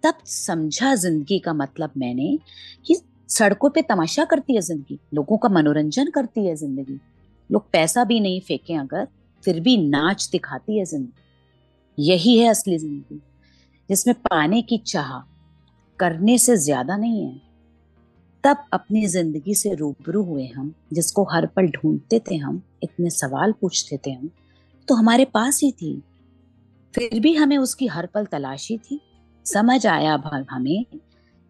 तब समझा जिंदगी का मतलब मैंने कि सड़कों पे तमाशा करती है जिंदगी, लोगों का मनोरंजन करती है जिंदगी। लोग पैसा भी नहीं फेंके अगर, फिर भी नाच दिखाती है जिंदगी। यही है असली जिंदगी, जिसमें पाने की चाह करने से ज्यादा नहीं है। तब अपनी जिंदगी से रूबरू हुए हम, जिसको हर पल ढूंढते थे हम, इतने सवाल पूछते थे हम, तो हमारे पास ही थी, फिर भी हमें उसकी हर पल तलाशी थी। समझ आया अब हमें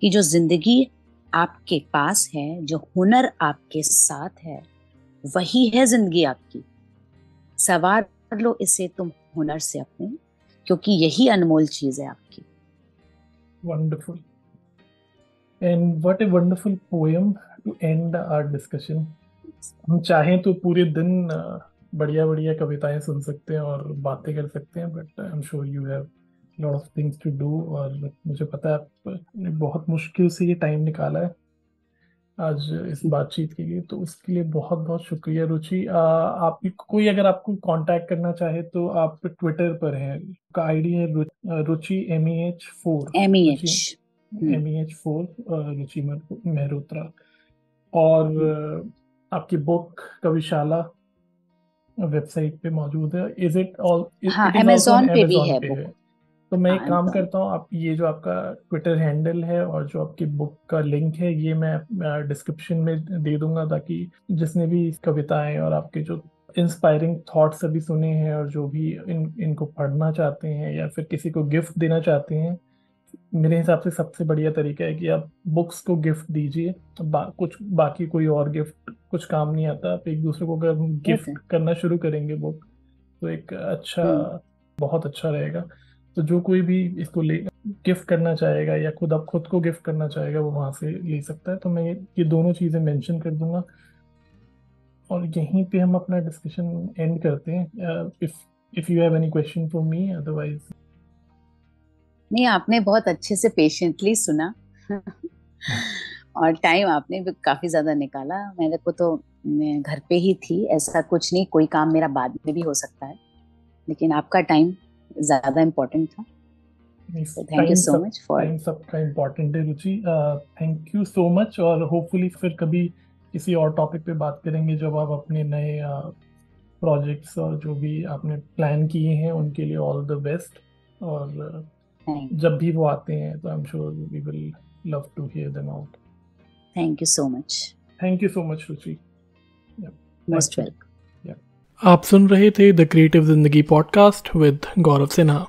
कि जो जिंदगी आपके पास है, जो हुनर आपके साथ है, वही है जिंदगी आपकी। सवार लो इसे तुम हुनर से अपने, क्योंकि यही अनमोल चीज है आपकी। Wonderful, and what a wonderful poem to end our discussion. हम चाहें तो पूरे दिन बढ़िया बढ़िया कविताएं सुन सकते हैं और बातें कर सकते हैं, but I am sure you have lot of things to do. और मुझे पता है आपने बहुत मुश्किल से ये टाइम निकाला है आज इस बातचीत के लिए, तो उसके लिए बहुत बहुत शुक्रिया रुचि। आप कोई अगर आपको कांटेक्ट करना चाहे तो आप ट्विटर पर हैं, का आईडी है रुचि MEH4, MEH MEH4 रुचि मेहरोत्रा। और आपकी बुक कविशाला वेबसाइट पे मौजूद है। इज इट ऑल, हाँ, it is also on Amazon पे भी अमेजोन है पे बुक। है। तो मैं हाँ, एक काम Amazon। करता हूँ, आप ये जो आपका ट्विटर हैंडल है और जो आपकी बुक का लिंक है, ये मैं डिस्क्रिप्शन में दे दूंगा, ताकि जिसने भी कविताएं और आपके जो इंस्पायरिंग थॉट्स अभी सुने हैं और जो भी इनको पढ़ना चाहते हैं या फिर किसी को गिफ्ट देना चाहते हैं, मेरे हिसाब से सबसे बढ़िया तरीका है कि आप बुक्स को गिफ्ट दीजिए। कुछ बाकी कोई और गिफ्ट कुछ काम नहीं आता। आप एक दूसरे को अगर गिफ्ट करना शुरू करेंगे बुक, तो एक अच्छा, बहुत अच्छा रहेगा। तो जो कोई भी इसको ले गिफ्ट करना चाहेगा या खुद को गिफ्ट करना चाहेगा, वो वहां से ले सकता है। तो मैं ये दोनों चीजें मेंशन कर दूंगा और यहीं पे हम अपना डिस्कशन एंड करते हैं। If you have any question for me, otherwise. नहीं, आपने बहुत अच्छे से पेशेंटली सुना और टाइम आपने भी काफी ज्यादा निकाला। मेरे को तो, मैं घर पे ही थी, ऐसा कुछ नहीं, कोई काम मेरा बाद में भी हो सकता है, लेकिन आपका टाइम ज्यादा इम्पोर्टेंट था। Thank you so much for. Time सबका इम्पोर्टेंट है रुचि। थैंक यू सो मच, और होपफुली फिर कभी किसी और टॉपिक पे बात करेंगे जब आप अपने नए प्रोजेक्ट्स और जो भी आपने प्लान किए हैं उनके लिए ऑल द बेस्ट। और जब भी वो आते हैं तो I am sure we will love to hear them out. Thank you so much. Thank you so much Ruchi. Most welcome. आप सुन रहे थे the creative Zindagi podcast with Gaurav Sinha.